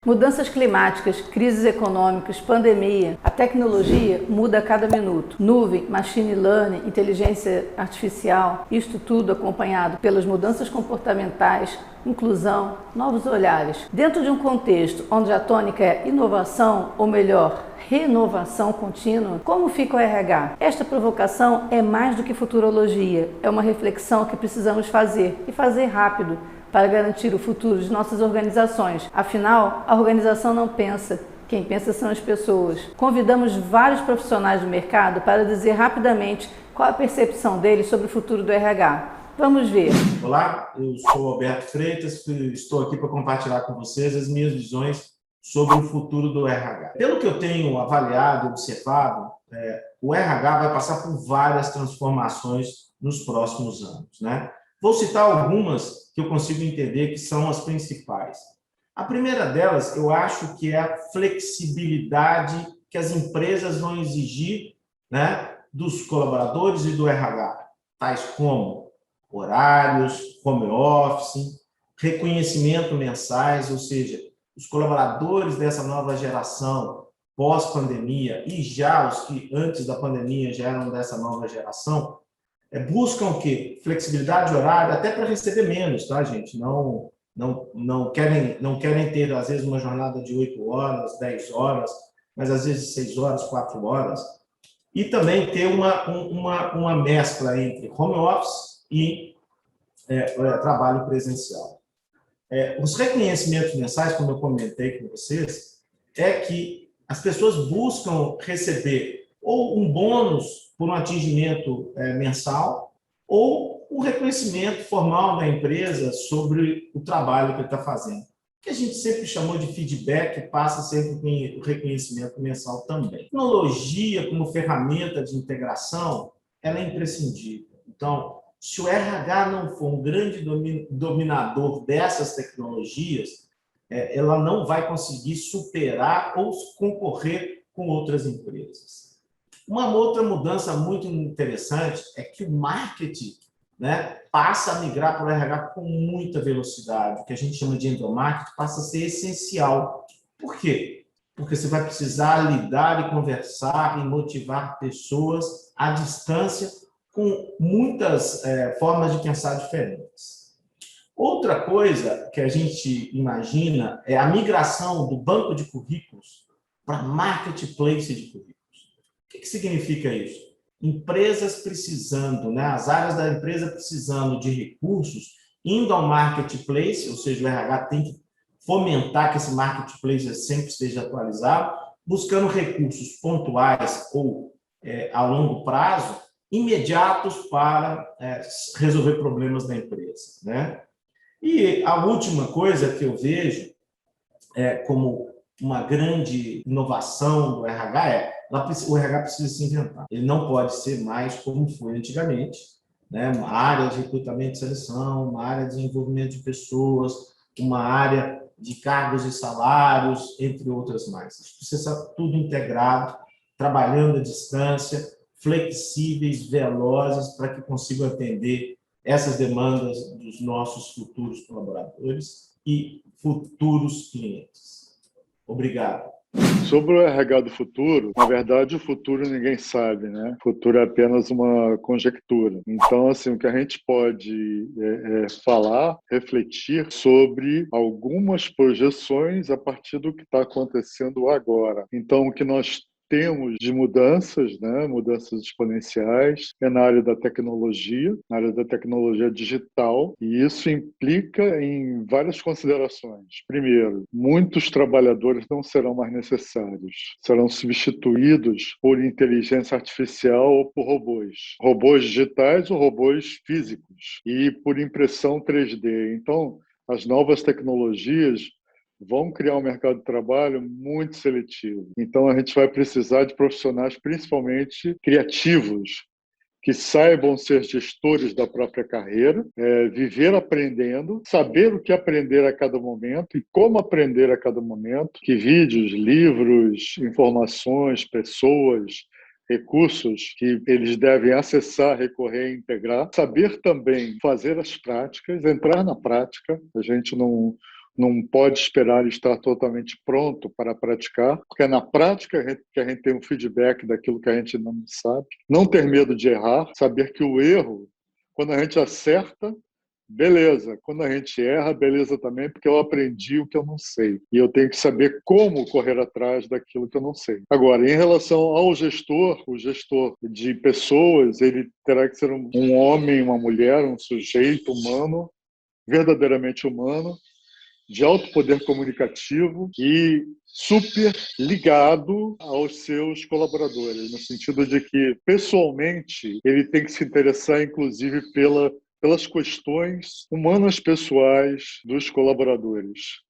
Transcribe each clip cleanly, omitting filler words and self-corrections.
Mudanças climáticas, crises econômicas, pandemia, a tecnologia muda a cada minuto. Nuvem, machine learning, inteligência artificial, isto tudo acompanhado pelas mudanças comportamentais, inclusão, novos olhares. Dentro de um contexto onde a tônica é inovação, ou melhor, renovação contínua, como fica o RH? Esta provocação é mais do que futurologia, é uma reflexão que precisamos fazer, e fazer rápido, para garantir o futuro de nossas organizações. Afinal, a organização não pensa, quem pensa são as pessoas. Convidamos vários profissionais do mercado para dizer rapidamente qual a percepção deles sobre o futuro do RH. Vamos ver. Olá, eu sou Alberto Freitas e estou aqui para compartilhar com vocês as minhas visões sobre o futuro do RH. Pelo que eu tenho avaliado e observado, o RH vai passar por várias transformações nos próximos anos, né? Vou citar algumas que eu consigo entender que são as principais. A primeira delas, eu acho que é a flexibilidade que as empresas vão exigir, né, dos colaboradores e do RH, tais como horários, home office, reconhecimento mensais, ou seja, os colaboradores dessa nova geração pós-pandemia e já os que antes da pandemia já eram dessa nova geração, buscam o quê? Flexibilidade horária, até para receber menos, tá, gente? Não querem ter, às vezes, uma jornada de 8 horas, 10 horas, mas às vezes 6 horas, 4 horas. E também ter uma mescla entre home office e trabalho presencial. Os reconhecimentos mensais, como eu comentei com vocês, é que as pessoas buscam receber ou um bônus por um atingimento mensal, ou um reconhecimento formal da empresa sobre o trabalho que ele está fazendo. Que a gente sempre chamou de feedback, passa sempre com o reconhecimento mensal também. A tecnologia como ferramenta de integração, ela é imprescindível. Então, se o RH não for um grande dominador dessas tecnologias, ela não vai conseguir superar ou concorrer com outras empresas. Uma outra mudança muito interessante é que o marketing, né, passa a migrar para o RH com muita velocidade. O que a gente chama de endomarketing passa a ser essencial. Por quê? Porque você vai precisar lidar e conversar e motivar pessoas à distância com muitas formas de pensar diferentes. Outra coisa que a gente imagina é a migração do banco de currículos para marketplace de currículos. O que significa isso? Empresas precisando, né, as áreas da empresa precisando de recursos, indo ao marketplace, ou seja, o RH tem que fomentar que esse marketplace sempre esteja atualizado, buscando recursos pontuais ou a longo prazo, imediatos para resolver problemas da empresa, né? E a última coisa que eu vejo como uma grande inovação do RH o RH precisa se inventar. Ele não pode ser mais como foi antigamente, né? Uma área de recrutamento e seleção, uma área de desenvolvimento de pessoas, uma área de cargos e salários, entre outras mais. Isso precisa estar tudo integrado, trabalhando à distância, flexíveis, velozes, para que consigam atender essas demandas dos nossos futuros colaboradores e futuros clientes. Obrigado. Sobre o RH do futuro, na verdade, o futuro ninguém sabe, né? O futuro é apenas uma conjectura. Então, assim, o que a gente pode falar, refletir sobre algumas projeções a partir do que está acontecendo agora. Então, o que nós temos de mudanças, né? Mudanças exponenciais, na área da tecnologia digital, e isso implica em várias considerações. Primeiro, muitos trabalhadores não serão mais necessários, serão substituídos por inteligência artificial ou por robôs digitais ou robôs físicos, e por impressão 3D. Então, as novas tecnologias vão criar um mercado de trabalho muito seletivo. Então, a gente vai precisar de profissionais principalmente criativos, que saibam ser gestores da própria carreira, viver aprendendo, saber o que aprender a cada momento e como aprender a cada momento, que vídeos, livros, informações, pessoas, recursos que eles devem acessar, recorrer e integrar, saber também fazer as práticas, entrar na prática. A gente não não pode esperar estar totalmente pronto para praticar, porque é na prática que a gente tem um feedback daquilo que a gente não sabe. Não ter medo de errar, saber que o erro, quando a gente acerta, beleza. Quando a gente erra, beleza também, porque eu aprendi o que eu não sei. E eu tenho que saber como correr atrás daquilo que eu não sei. Agora, em relação ao gestor, o gestor de pessoas, ele terá que ser um homem, uma mulher, um sujeito humano, verdadeiramente humano, de alto poder comunicativo e super ligado aos seus colaboradores, no sentido de que, pessoalmente, ele tem que se interessar, inclusive, pelas questões humanas pessoais dos colaboradores.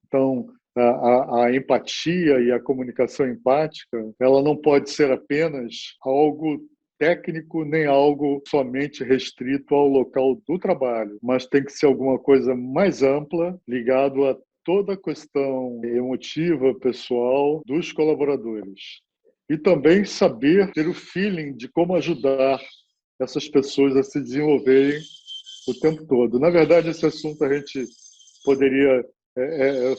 Então, a empatia e a comunicação empática, ela não pode ser apenas algo técnico nem algo somente restrito ao local do trabalho, mas tem que ser alguma coisa mais ampla, ligado a toda a questão emotiva, pessoal dos colaboradores. E também saber ter o feeling de como ajudar essas pessoas a se desenvolverem o tempo todo. Na verdade, esse assunto a gente poderia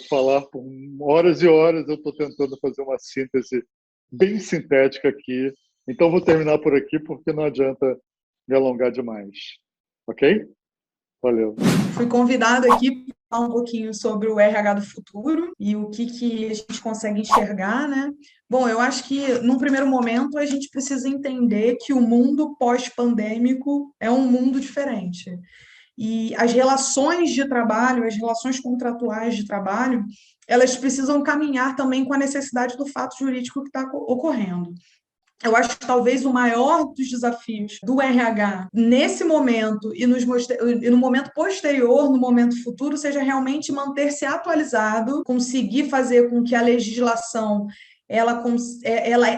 falar por horas e horas. Eu estou tentando fazer uma síntese bem sintética aqui. Então, vou terminar por aqui, porque não adianta me alongar demais. Ok? Valeu. Fui convidada aqui para falar um pouquinho sobre o RH do futuro e o que a gente consegue enxergar, né? Bom, eu acho que, num primeiro momento, a gente precisa entender que o mundo pós-pandêmico é um mundo diferente. E as relações de trabalho, as relações contratuais de trabalho, elas precisam caminhar também com a necessidade do fato jurídico que está ocorrendo. Eu acho que talvez o maior dos desafios do RH nesse momento e no momento posterior, no momento futuro, seja realmente manter-se atualizado, conseguir fazer com que a legislação ela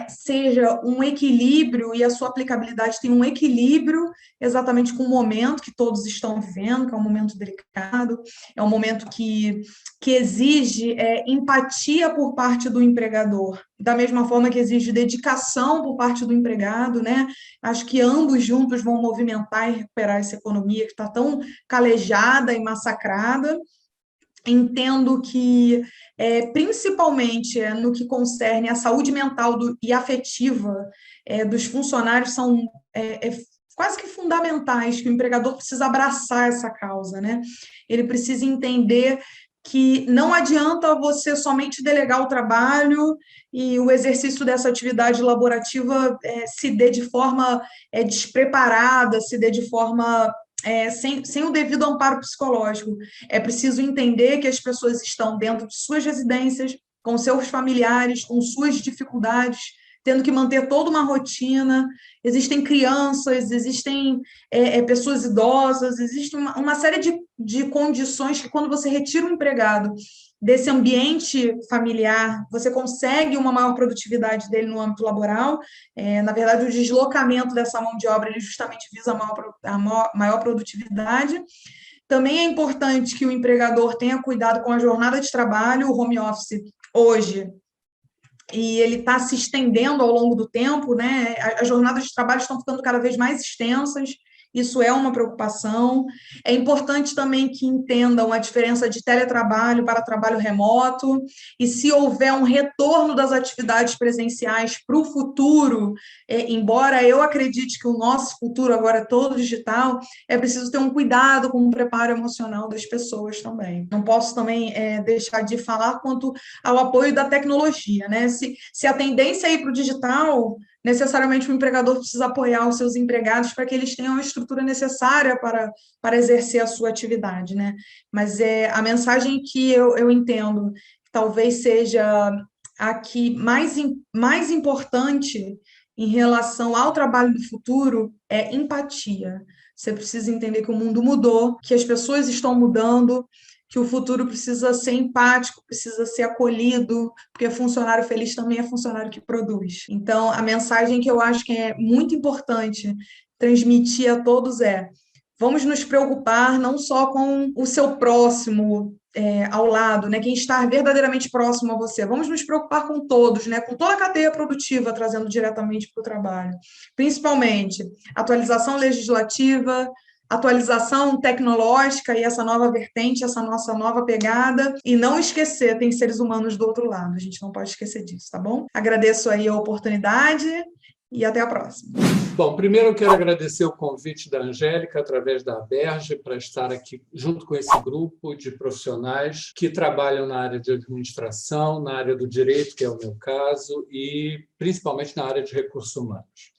seja um equilíbrio e a sua aplicabilidade tenha um equilíbrio exatamente com o momento que todos estão vivendo, que é um momento delicado, é um momento que exige empatia por parte do empregador, da mesma forma que exige dedicação por parte do empregado, né? Acho que ambos juntos vão movimentar e recuperar essa economia que está tão calejada e massacrada. Entendo que, principalmente no que concerne a saúde mental e afetiva dos funcionários, são quase que fundamentais, que o empregador precisa abraçar essa causa, né? Ele precisa entender que não adianta você somente delegar o trabalho e o exercício dessa atividade laborativa se dê de forma despreparada, se dê de forma sem o devido amparo psicológico. É preciso entender que as pessoas estão dentro de suas residências, com seus familiares, com suas dificuldades, tendo que manter toda uma rotina. Existem crianças, existem pessoas idosas, existe uma série de condições que, quando você retira o empregado desse ambiente familiar, você consegue uma maior produtividade dele no âmbito laboral. Na verdade, o deslocamento dessa mão de obra, ele justamente visa a maior produtividade. Também é importante que o empregador tenha cuidado com a jornada de trabalho. O home office, hoje, e ele está se estendendo ao longo do tempo, né? As jornadas de trabalho estão ficando cada vez mais extensas, isso é uma preocupação. É importante também que entendam a diferença de teletrabalho para trabalho remoto, e se houver um retorno das atividades presenciais para o futuro, embora eu acredite que o nosso futuro agora é todo digital, é preciso ter um cuidado com o preparo emocional das pessoas também. Não posso também deixar de falar quanto ao apoio da tecnologia, né? Se a tendência é ir para o digital, necessariamente o empregador precisa apoiar os seus empregados para que eles tenham a estrutura necessária para exercer a sua atividade, né? Mas a mensagem que eu entendo que talvez seja a que mais importante em relação ao trabalho do futuro é empatia. Você precisa entender que o mundo mudou, que as pessoas estão mudando, que o futuro precisa ser empático, precisa ser acolhido, porque funcionário feliz também é funcionário que produz. Então, a mensagem que eu acho que é muito importante transmitir a todos vamos nos preocupar não só com o seu próximo ao lado, né, quem está verdadeiramente próximo a você, vamos nos preocupar com todos, né, com toda a cadeia produtiva, trazendo diretamente para o trabalho. Principalmente atualização legislativa, atualização tecnológica e essa nova vertente, essa nossa nova pegada, e não esquecer, tem seres humanos do outro lado, a gente não pode esquecer disso, tá bom? Agradeço aí a oportunidade e até a próxima. Bom, primeiro eu quero agradecer o convite da Angélica, através da Aberge, para estar aqui junto com esse grupo de profissionais que trabalham na área de administração, na área do direito, que é o meu caso, e principalmente na área de recursos humanos.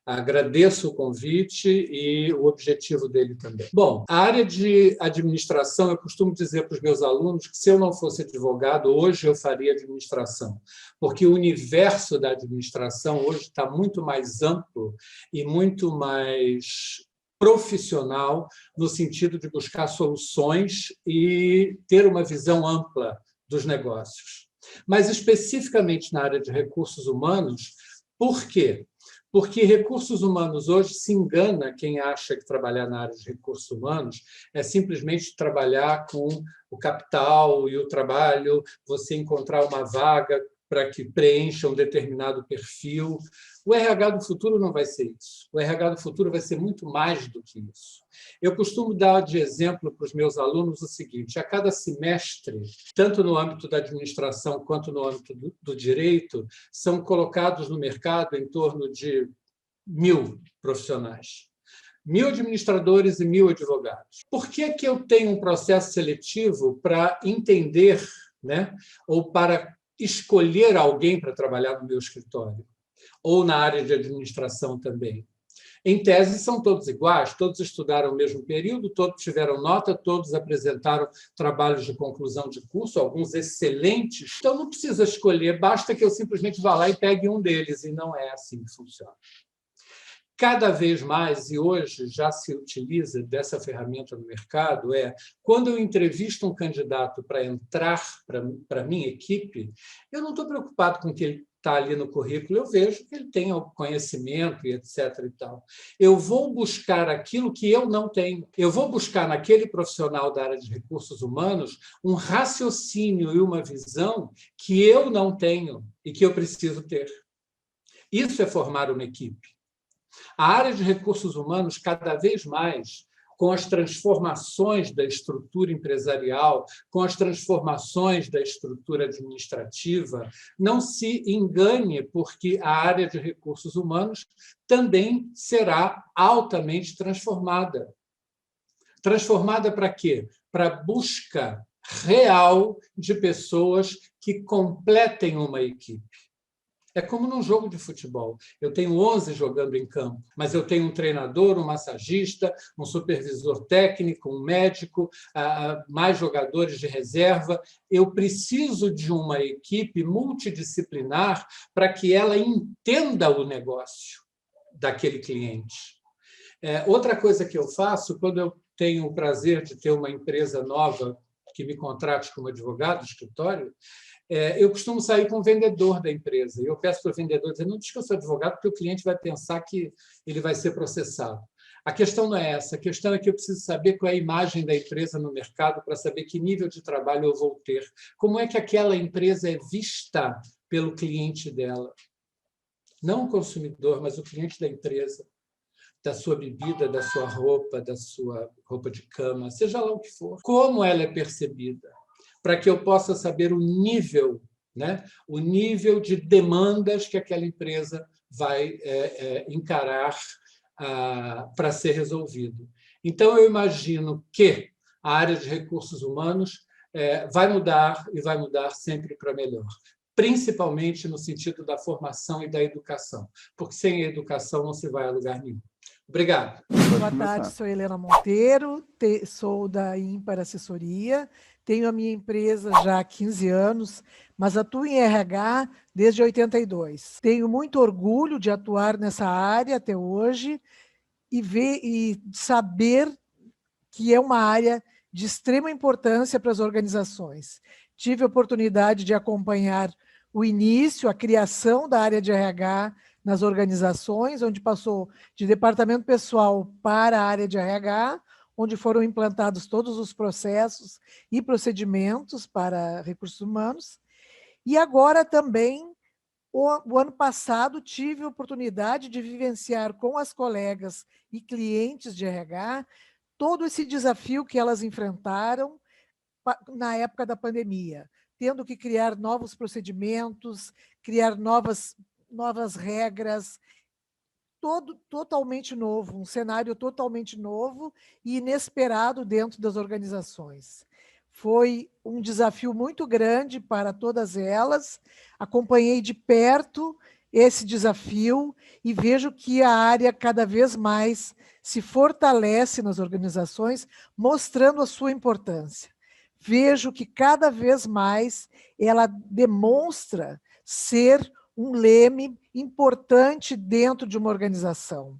Agradeço o convite e o objetivo dele também. Bom, a área de administração, eu costumo dizer para os meus alunos que se eu não fosse advogado, hoje eu faria administração, porque o universo da administração hoje está muito mais amplo e muito mais profissional no sentido de buscar soluções e ter uma visão ampla dos negócios. Mas, especificamente na área de recursos humanos, por quê? Porque recursos humanos hoje se engana quem acha que trabalhar na área de recursos humanos é simplesmente trabalhar com o capital e o trabalho, você encontrar uma vaga para que preencha um determinado perfil. O RH do futuro não vai ser isso. O RH do futuro vai ser muito mais do que isso. Eu costumo dar de exemplo para os meus alunos o seguinte: a cada semestre, tanto no âmbito da administração quanto no âmbito do direito, são colocados no mercado em torno de 1.000 profissionais. 1.000 administradores e 1.000 advogados. Por que que eu tenho um processo seletivo para entender, né, ou para escolher alguém para trabalhar no meu escritório? Ou na área de administração também? Em tese, são todos iguais, todos estudaram o mesmo período, todos tiveram nota, todos apresentaram trabalhos de conclusão de curso, alguns excelentes. Então, não precisa escolher, basta que eu simplesmente vá lá e pegue um deles, e não é assim que funciona. Cada vez mais, e hoje já se utiliza dessa ferramenta no mercado, quando eu entrevisto um candidato para entrar para a minha equipe, eu não estou preocupado com o que ele está ali no currículo, eu vejo que ele tem algum conhecimento e etc. e tal. Eu vou buscar aquilo que eu não tenho. Eu vou buscar naquele profissional da área de recursos humanos um raciocínio e uma visão que eu não tenho e que eu preciso ter. Isso é formar uma equipe. A área de recursos humanos, cada vez mais, com as transformações da estrutura empresarial, com as transformações da estrutura administrativa, não se engane, porque a área de recursos humanos também será altamente transformada. Transformada para quê? Para a busca real de pessoas que completem uma equipe. É como num jogo de futebol. Eu tenho 11 jogando em campo, mas eu tenho um treinador, um massagista, um supervisor técnico, um médico, mais jogadores de reserva. Eu preciso de uma equipe multidisciplinar para que ela entenda o negócio daquele cliente. Outra coisa que eu faço, quando eu tenho o prazer de ter uma empresa nova que me contrate como advogado de escritório, eu costumo sair com o vendedor da empresa. Eu peço para o vendedor dizer: não diz que eu sou advogado, porque o cliente vai pensar que ele vai ser processado. A questão não é essa. A questão é que eu preciso saber qual é a imagem da empresa no mercado para saber que nível de trabalho eu vou ter. Como é que aquela empresa é vista pelo cliente dela? Não o consumidor, mas o cliente da empresa, da sua bebida, da sua roupa de cama, seja lá o que for. Como ela é percebida? Para que eu possa saber o nível, né? O nível de demandas que aquela empresa vai encarar para ser resolvido. Então, eu imagino que a área de recursos humanos vai mudar e vai mudar sempre para melhor, principalmente no sentido da formação e da educação, porque sem a educação não se vai a lugar nenhum. Obrigado. Boa tarde, sou Helena Monteiro, sou da Ímpar Assessoria, tenho a minha empresa já há 15 anos, mas atuo em RH desde 82. Tenho muito orgulho de atuar nessa área até hoje e saber que é uma área de extrema importância para as organizações. Tive a oportunidade de acompanhar o início, a criação da área de RH nas organizações, onde passou de departamento pessoal para a área de RH, onde foram implantados todos os processos e procedimentos para recursos humanos. E agora também, o ano passado, tive a oportunidade de vivenciar com as colegas e clientes de RH todo esse desafio que elas enfrentaram na época da pandemia, tendo que criar novos procedimentos, criar novas regras, totalmente novo, um cenário totalmente novo e inesperado dentro das organizações. Foi um desafio muito grande para todas elas, acompanhei de perto esse desafio e vejo que a área cada vez mais se fortalece nas organizações, mostrando a sua importância. Vejo que cada vez mais ela demonstra ser um leme importante dentro de uma organização.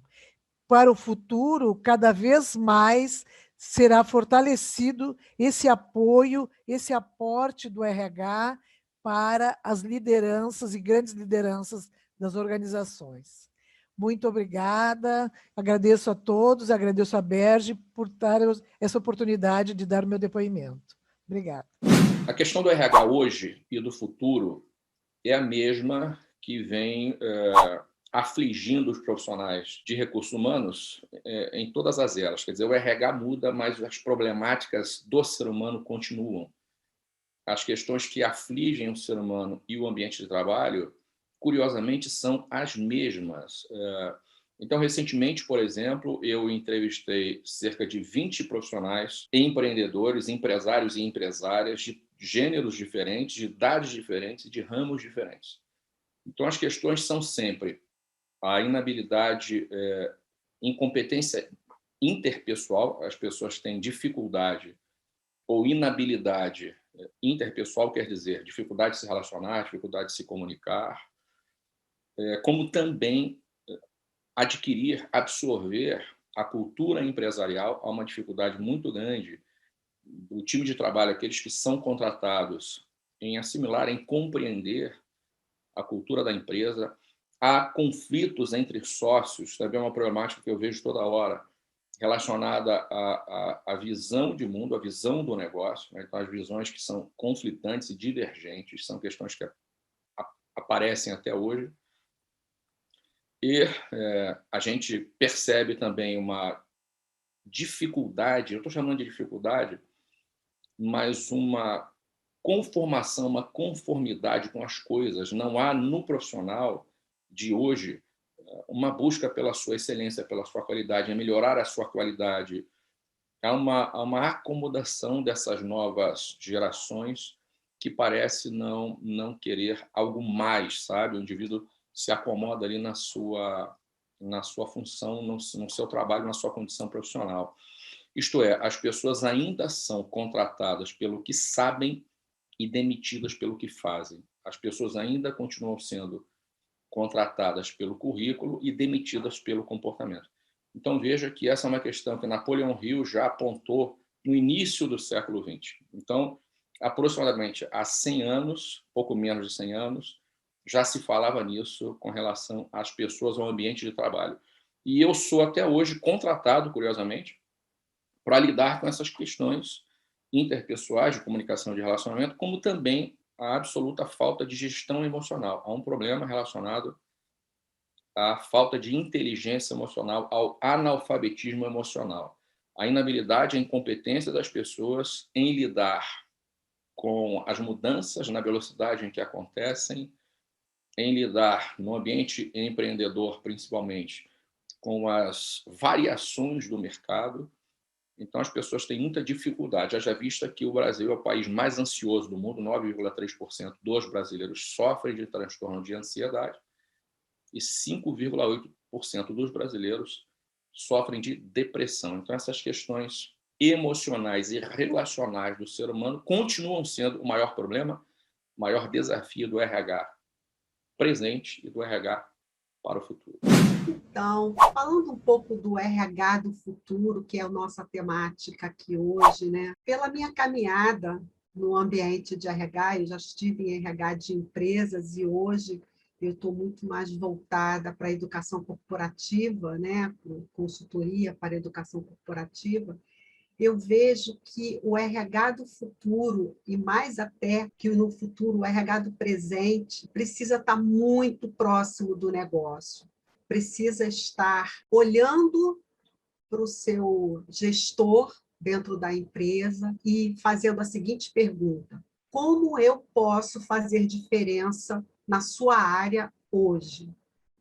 Para o futuro, cada vez mais será fortalecido esse apoio, esse aporte do RH para as lideranças e grandes lideranças das organizações. Muito obrigada, agradeço a todos, agradeço a Berge por dar essa oportunidade de dar o meu depoimento. Obrigada. A questão do RH hoje e do futuro é a mesma que vem afligindo os profissionais de recursos humanos em todas as eras. Quer dizer, o RH muda, mas as problemáticas do ser humano continuam. As questões que afligem o ser humano e o ambiente de trabalho, curiosamente, são as mesmas. Então, recentemente, por exemplo, eu entrevistei cerca de 20 profissionais, empreendedores, empresários e empresárias de gêneros diferentes, de idades diferentes e de ramos diferentes. Então, as questões são sempre a inabilidade, incompetência interpessoal, as pessoas têm dificuldade ou inabilidade interpessoal, quer dizer, dificuldade de se relacionar, dificuldade de se comunicar, como também adquirir, absorver a cultura empresarial. Há uma dificuldade muito grande do time de trabalho, aqueles que são contratados, em assimilar, em compreender a cultura da empresa. Há conflitos entre sócios, também é uma problemática que eu vejo toda hora, relacionada à visão de mundo, à visão do negócio, né? Então, as visões que são conflitantes e divergentes são questões que aparecem até hoje. E a gente percebe também uma dificuldade, eu estou chamando de dificuldade, mas uma conformação, uma conformidade com as coisas. Não há no profissional de hoje uma busca pela sua excelência, pela sua qualidade, em melhorar a sua qualidade. Há uma acomodação dessas novas gerações que parece não querer algo mais, sabe? O indivíduo se acomoda ali na sua função, no seu trabalho, na sua condição profissional. Isto é, as pessoas ainda são contratadas pelo que sabem e demitidas pelo que fazem. As pessoas ainda continuam sendo contratadas pelo currículo e demitidas pelo comportamento. Então, veja que essa é uma questão que Napoleão Hill já apontou no início do século XX. Então, aproximadamente há 100 anos, pouco menos de 100 anos, já se falava nisso com relação às pessoas, ao ambiente de trabalho. E eu sou até hoje contratado, curiosamente, para lidar com essas questões interpessoais, de comunicação, de relacionamento, como também a absoluta falta de gestão emocional. Há um problema relacionado à falta de inteligência emocional, ao analfabetismo emocional. A inabilidade, a incompetência das pessoas em lidar com as mudanças na velocidade em que acontecem, em lidar no ambiente empreendedor, principalmente, com as variações do mercado. Então, as pessoas têm muita dificuldade. Haja vista que o Brasil é o país mais ansioso do mundo, 9,3% dos brasileiros sofrem de transtorno de ansiedade e 5,8% dos brasileiros sofrem de depressão. Então, essas questões emocionais e relacionais do ser humano continuam sendo o maior problema, o maior desafio do RH presente e do RH para o futuro. Então, falando um pouco do RH do futuro, que é a nossa temática aqui hoje, né? Pela minha caminhada no ambiente de RH, eu já estive em RH de empresas e hoje eu estou muito mais voltada para a educação corporativa, né? Consultoria para a educação corporativa. Eu vejo que o RH do futuro, e mais até que no futuro, o RH do presente, precisa estar muito próximo do negócio. Precisa estar olhando para o seu gestor dentro da empresa e fazendo a seguinte pergunta: como eu posso fazer diferença na sua área hoje?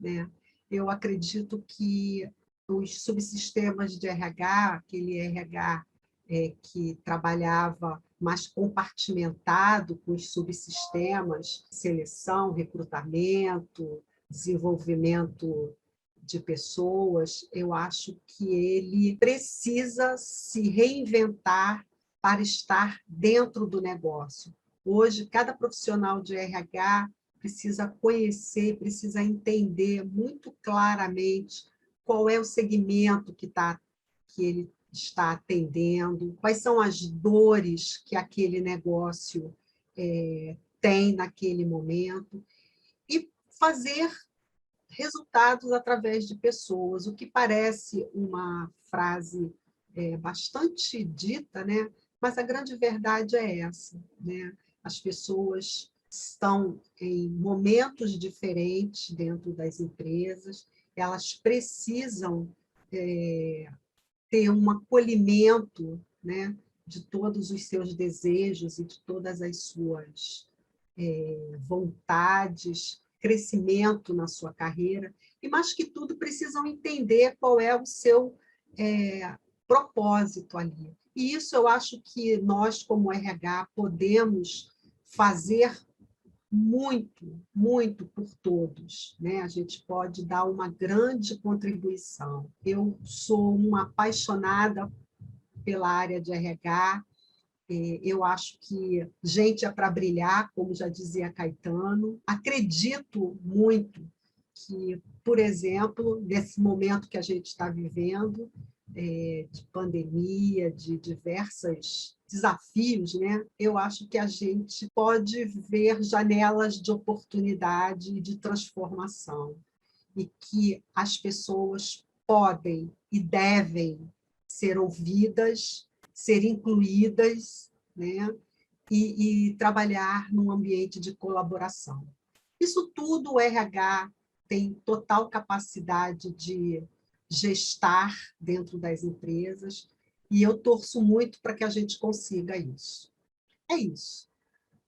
Né? Eu acredito que os subsistemas de RH, aquele RH que trabalhava mais compartimentado com os subsistemas, seleção, recrutamento, desenvolvimento de pessoas, eu acho que ele precisa se reinventar para estar dentro do negócio. Hoje, cada profissional de RH precisa conhecer, precisa entender muito claramente qual é o segmento que ele está atendendo, quais são as dores que aquele negócio tem naquele momento, e fazer resultados através de pessoas, o que parece uma frase bastante dita, né? Mas a grande verdade é essa, né? As pessoas estão em momentos diferentes dentro das empresas, elas precisam ter um acolhimento, né, de todos os seus desejos e de todas as suas vontades, crescimento na sua carreira, e mais que tudo precisam entender qual é o seu propósito ali. E isso eu acho que nós, como RH, podemos fazer muito, muito por todos, né? A gente pode dar uma grande contribuição. Eu sou uma apaixonada pela área de RH, eu acho que gente é para brilhar, como já dizia Caetano. Acredito muito que, por exemplo, nesse momento que a gente está vivendo, de pandemia, de diversos desafios, né? Eu acho que a gente pode ver janelas de oportunidade e de transformação, e que as pessoas podem e devem ser ouvidas, ser incluídas, né? E trabalhar num ambiente de colaboração. Isso tudo o RH tem total capacidade de gestar dentro das empresas, e eu torço muito para que a gente consiga isso. É isso.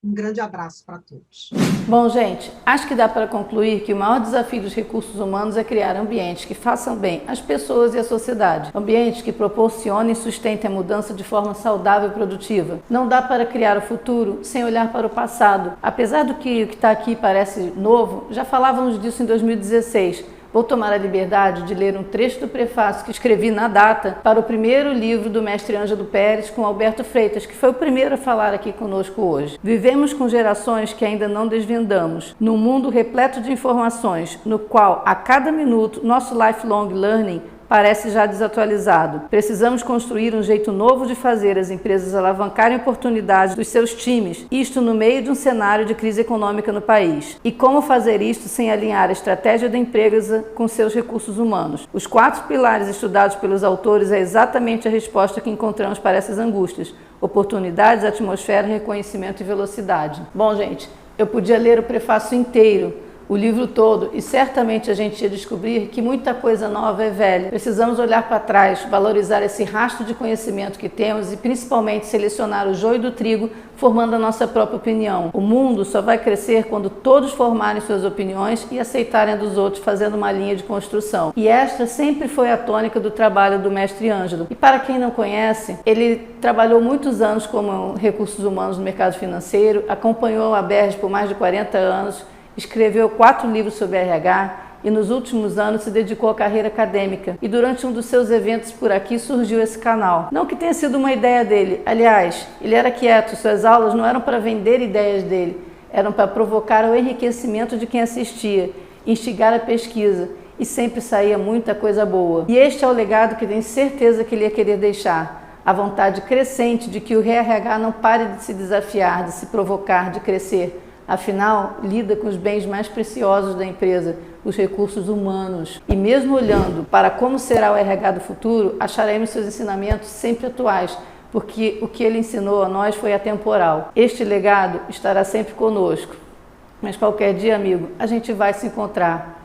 Um grande abraço para todos. Bom, gente, acho que dá para concluir que o maior desafio dos recursos humanos é criar ambientes que façam bem às pessoas e à sociedade. Ambientes que proporcionem e sustentem a mudança de forma saudável e produtiva. Não dá para criar o futuro sem olhar para o passado. Apesar do que o que está aqui parece novo, já falávamos disso em 2016. Vou tomar a liberdade de ler um trecho do prefácio que escrevi na data para o primeiro livro do mestre Ângelo Pérez com Alberto Freitas, que foi o primeiro a falar aqui conosco hoje. Vivemos com gerações que ainda não desvendamos, num mundo repleto de informações, no qual, a cada minuto, nosso lifelong learning parece já desatualizado. Precisamos construir um jeito novo de fazer as empresas alavancarem oportunidades dos seus times, isto no meio de um cenário de crise econômica no país. E como fazer isto sem alinhar a estratégia da empresa com seus recursos humanos? Os 4 pilares estudados pelos autores é exatamente a resposta que encontramos para essas angústias: oportunidades, atmosfera, reconhecimento e velocidade. Bom, gente, eu podia ler o prefácio inteiro, o livro todo, e certamente a gente ia descobrir que muita coisa nova é velha. Precisamos olhar para trás, valorizar esse rastro de conhecimento que temos e principalmente selecionar o joio do trigo, formando a nossa própria opinião. O mundo só vai crescer quando todos formarem suas opiniões e aceitarem a dos outros, fazendo uma linha de construção. E esta sempre foi a tônica do trabalho do mestre Ângelo. E para quem não conhece, ele trabalhou muitos anos como recursos humanos no mercado financeiro, acompanhou a Berge por mais de 40 anos, escreveu 4 livros sobre RH e nos últimos anos se dedicou à carreira acadêmica. E durante um dos seus eventos por aqui surgiu esse canal. Não que tenha sido uma ideia dele, aliás, ele era quieto, suas aulas não eram para vender ideias dele, eram para provocar o enriquecimento de quem assistia, instigar a pesquisa, e sempre saía muita coisa boa. E este é o legado que tenho certeza que ele ia querer deixar. A vontade crescente de que o RH não pare de se desafiar, de se provocar, de crescer. Afinal, lida com os bens mais preciosos da empresa, os recursos humanos. E mesmo olhando para como será o RH do futuro, acharemos seus ensinamentos sempre atuais, porque o que ele ensinou a nós foi atemporal. Este legado estará sempre conosco. Mas qualquer dia, amigo, a gente vai se encontrar.